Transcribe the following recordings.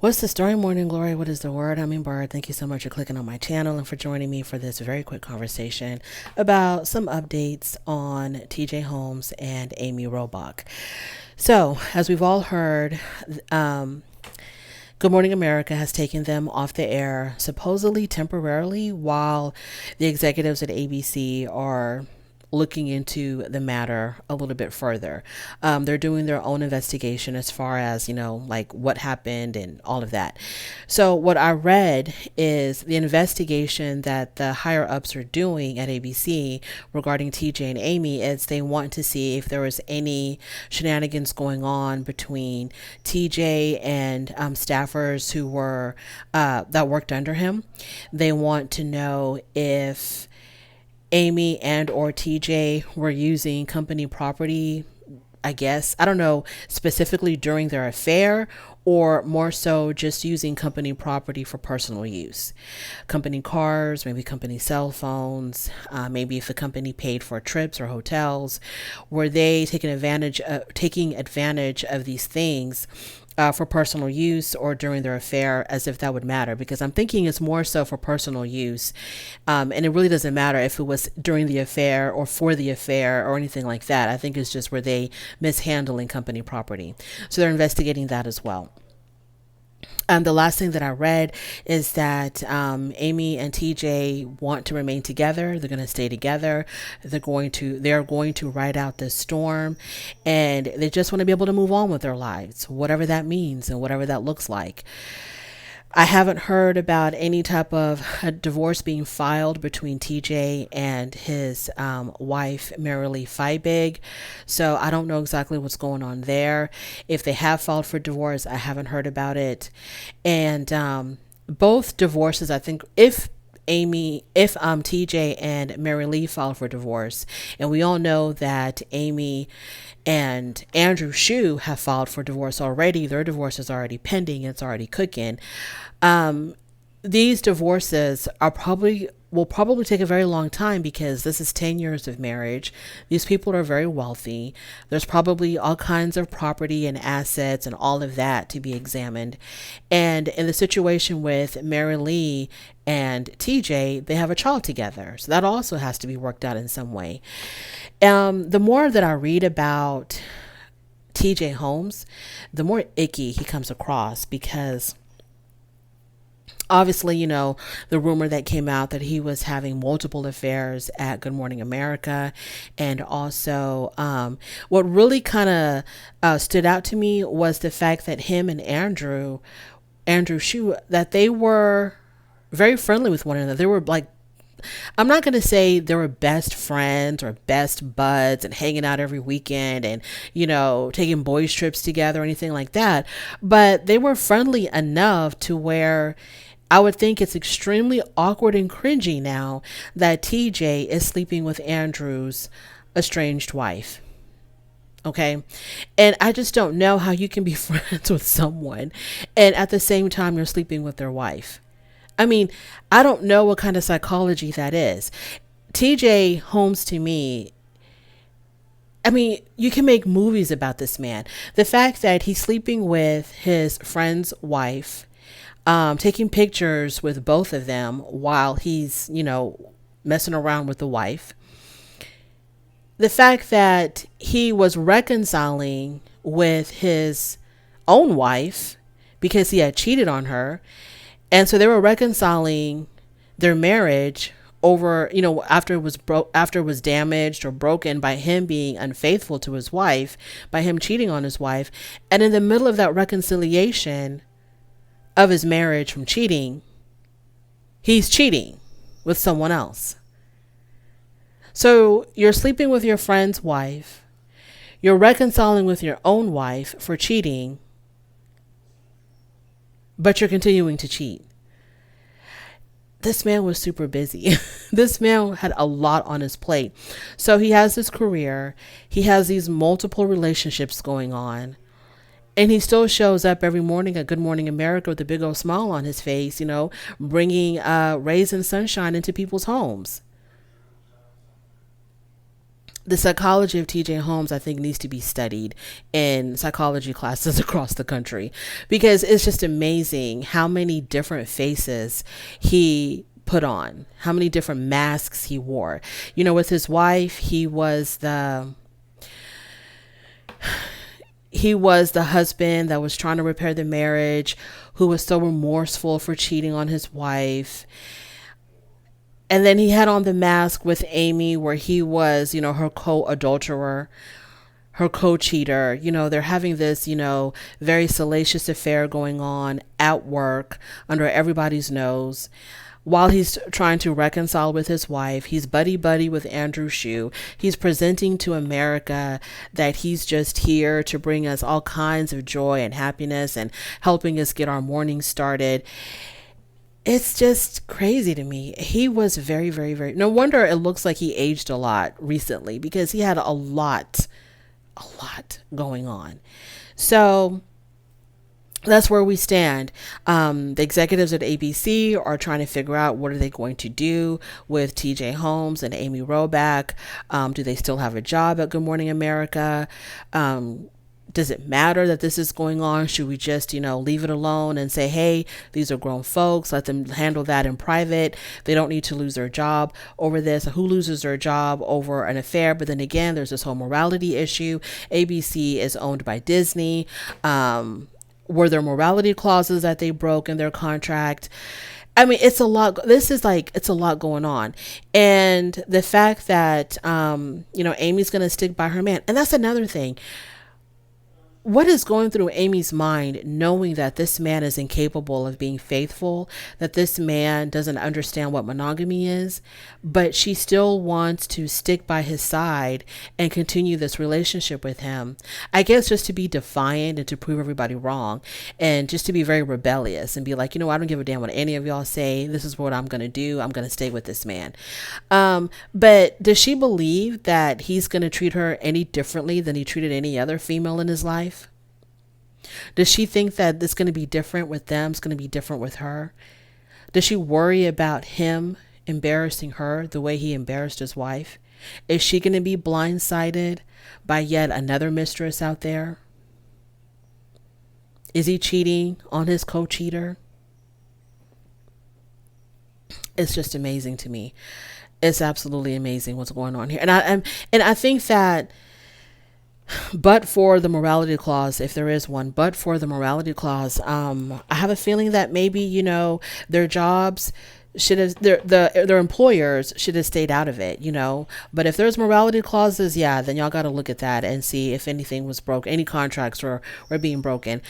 What's the story, Morning Glory? What is the word? I'm in Bird. Thank you so much for clicking on my channel and for joining me for this very quick conversation about some updates on tjholmes and amyrobach. So, as we've all heard, Good Morning America has taken them off the air supposedly temporarily while the executives at ABC are looking into the matter a little bit further. They're doing their own investigation as far as, like what happened and all of that. So, what I read is the investigation that the higher ups are doing at ABC regarding TJ and Amy is they want to see if there was any shenanigans going on between TJ and staffers who were that worked under him. They want to know if Amy and or TJ were using company property, I guess. I don't know specifically during their affair or more so just using company property for personal use. Company cars, maybe company cell phones, maybe if the company paid for trips or hotels. Were they taking advantage of these things for personal use or during their affair, as if that would matter? Because I'm thinking it's more so for personal use. And it really doesn't matter if it was during the affair or for the affair or anything like that. I think it's just were they mishandling company property. So they're investigating that as well. The last thing that I read is that Amy and TJ want to remain together. They're going to stay together. They're going to ride out this storm, and they just want to be able to move on with their lives, whatever that means and whatever that looks like. I haven't heard about any type of a divorce being filed between TJ and his wife, Marilee Feibig. So I don't know exactly what's going on there. If they have filed for divorce, I haven't heard about it. And both divorces, I think, if TJ and Marilee filed for divorce, and we all know that Amy and Andrew Shue have filed for divorce already. Their divorce is already pending. It's already cooking. These divorces will probably take a very long time because this is 10 years of marriage. These people are very wealthy. There's probably all kinds of property and assets and all of that to be examined. And in the situation with Marilee and TJ, they have a child together. So that also has to be worked out in some way. The more that I read about tjholmes, the more icky he comes across because obviously, the rumor that came out that he was having multiple affairs at Good Morning America. And also, what really kind of stood out to me was the fact that him and Andrew Shue, that they were very friendly with one another. They were like, I'm not going to say they were best friends or best buds and hanging out every weekend and, taking boys trips together or anything like that. But they were friendly enough to where I would think it's extremely awkward and cringy now that TJ is sleeping with Andrew's estranged wife. Okay. And I just don't know how you can be friends with someone and at the same time you're sleeping with their wife. I mean, I don't know what kind of psychology that is. tjholmes, to me, I mean, you can make movies about this man. The fact that he's sleeping with his friend's wife, taking pictures with both of them while he's, messing around with the wife. The fact that he was reconciling with his own wife because he had cheated on her. And so they were reconciling their marriage over, after it was damaged or broken by him being unfaithful to his wife, by him cheating on his wife. And in the middle of that reconciliation of his marriage from cheating, he's cheating with someone else. So you're sleeping with your friend's wife. You're reconciling with your own wife for cheating, but you're continuing to cheat. This man was super busy. This man had a lot on his plate. So he has this career. He has these multiple relationships going on. And he still shows up every morning at Good Morning America with a big old smile on his face, bringing rays and sunshine into people's homes. The psychology of TJ Holmes, I think, needs to be studied in psychology classes across the country, because it's just amazing how many different faces he put on, how many different masks he wore. You know, with his wife, he was the husband that was trying to repair the marriage, who was so remorseful for cheating on his wife. And then he had on the mask with Amy, where he was, her co-adulterer, her co-cheater. They're having this, very salacious affair going on at work under everybody's nose. While he's trying to reconcile with his wife, he's buddy buddy with Andrew Shue. He's presenting to America that he's just here to bring us all kinds of joy and happiness and helping us get our morning started. It's just crazy to me. He was very, very, very, no wonder it looks like he aged a lot recently, because he had a lot going on. So that's where we stand. The executives at ABC are trying to figure out what are they going to do with TJ Holmes and amyrobach. Do they still have a job at Good Morning America? Does it matter that this is going on? Should we just, leave it alone and say, hey, these are grown folks, let them handle that in private. They don't need to lose their job over this. Who loses their job over an affair? But then again, there's this whole morality issue. ABC is owned by Disney. Were there morality clauses that they broke in their contract? I mean, it's a lot. It's a lot going on. And the fact that, Amy's going to stick by her man. And that's another thing. What is going through Amy's mind, knowing that this man is incapable of being faithful, that this man doesn't understand what monogamy is, but she still wants to stick by his side and continue this relationship with him? I guess just to be defiant and to prove everybody wrong, and just to be very rebellious and be like, I don't give a damn what any of y'all say. This is what I'm going to do. I'm going to stay with this man. But does she believe that he's going to treat her any differently than he treated any other female in his life? Does she think that it's going to be different with them? It's going to be different with her? Does she worry about him embarrassing her the way he embarrassed his wife? Is she going to be blindsided by yet another mistress out there? Is he cheating on his co-cheater? It's just amazing to me. It's absolutely amazing what's going on here. And I think that, but for the morality clause, if there is one, but for the morality clause, I have a feeling that maybe, their jobs should have, their employers should have stayed out of it, but if there's morality clauses, yeah, then y'all got to look at that and see if anything was broke, any contracts were being broken.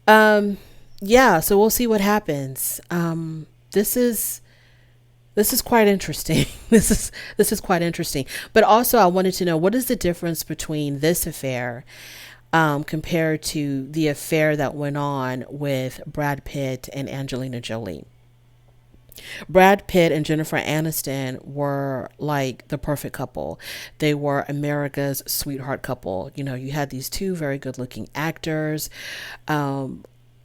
Yeah, so we'll see what happens. This is quite interesting. This is quite interesting. But also, I wanted to know, what is the difference between this affair compared to the affair that went on with Brad Pitt and Angelina Jolie? Brad Pitt and Jennifer Aniston were like the perfect couple. They were America's sweetheart couple. You had these two very good looking actors.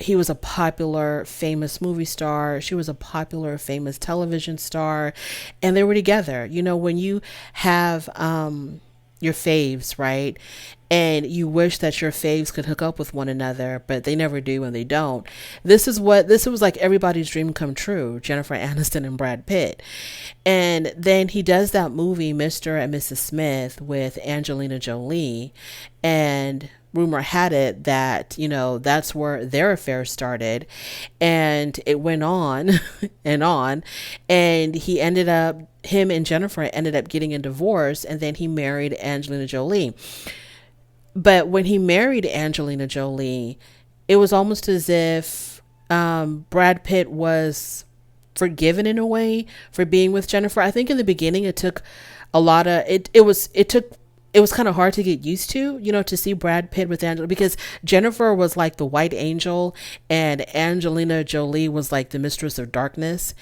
He was a popular, famous movie star. She was a popular, famous television star. And they were together. When you have your faves, right? And you wish that your faves could hook up with one another, but they never do and they don't. This was like everybody's dream come true, Jennifer Aniston and Brad Pitt. And then he does that movie, Mr. and Mrs. Smith, with Angelina Jolie. And rumor had it that, that's where their affair started, and it went on and on. And him and Jennifer ended up getting a divorce, and then he married Angelina Jolie. But when he married Angelina Jolie, it was almost as if Brad Pitt was forgiven in a way for being with Jennifer. I think in the beginning it took a lot of it was kind of hard to get used to, to see Brad Pitt with Angela, because Jennifer was like the white angel and Angelina Jolie was like the mistress of darkness.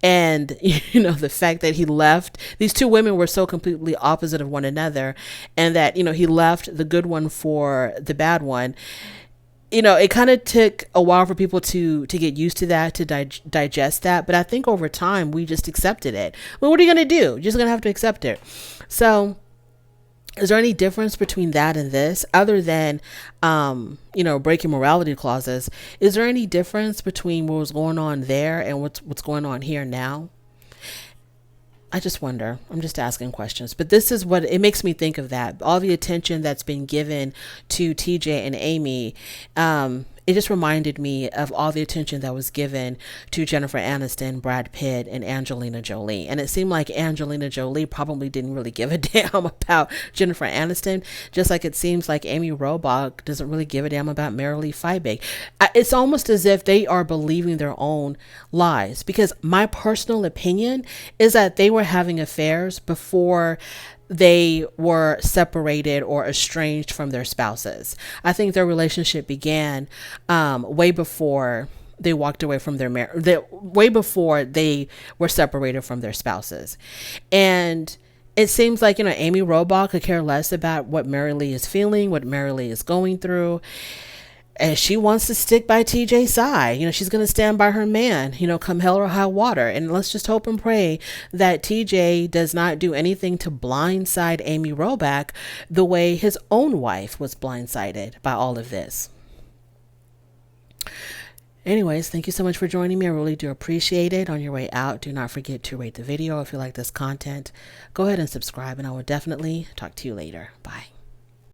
And, the fact that he left, these two women were so completely opposite of one another, and that, he left the good one for the bad one. It kind of took a while for people to get used to that, to digest that. But I think over time, we just accepted it. Well, what are you going to do? You're just going to have to accept it. So Is there any difference between that and this other than, breaking morality clauses? Is there any difference between what was going on there and what's going on here now? I just wonder. I'm just asking questions. But this is what it makes me think of, that all the attention that's been given to TJ and Amy. It just reminded me of all the attention that was given to Jennifer Aniston, Brad Pitt, and Angelina Jolie. And it seemed like Angelina Jolie probably didn't really give a damn about Jennifer Aniston, just like it seems like Amyrobach doesn't really give a damn about Marilee Fiebig. It's almost as if they are believing their own lies, because my personal opinion is that they were having affairs before they were separated or estranged from their spouses. I think their relationship began way before they walked away from their marriage, way before they were separated from their spouses. And it seems like, Amyrobach could care less about what Marilee is feeling, what Marilee is going through. And she wants to stick by TJ's side. She's going to stand by her man, come hell or high water. And let's just hope and pray that TJ does not do anything to blindside Amyrobach the way his own wife was blindsided by all of this. Anyways, thank you so much for joining me. I really do appreciate it. On your way out, do not forget to rate the video if you like this content. Go ahead and subscribe, and I will definitely talk to you later. Bye.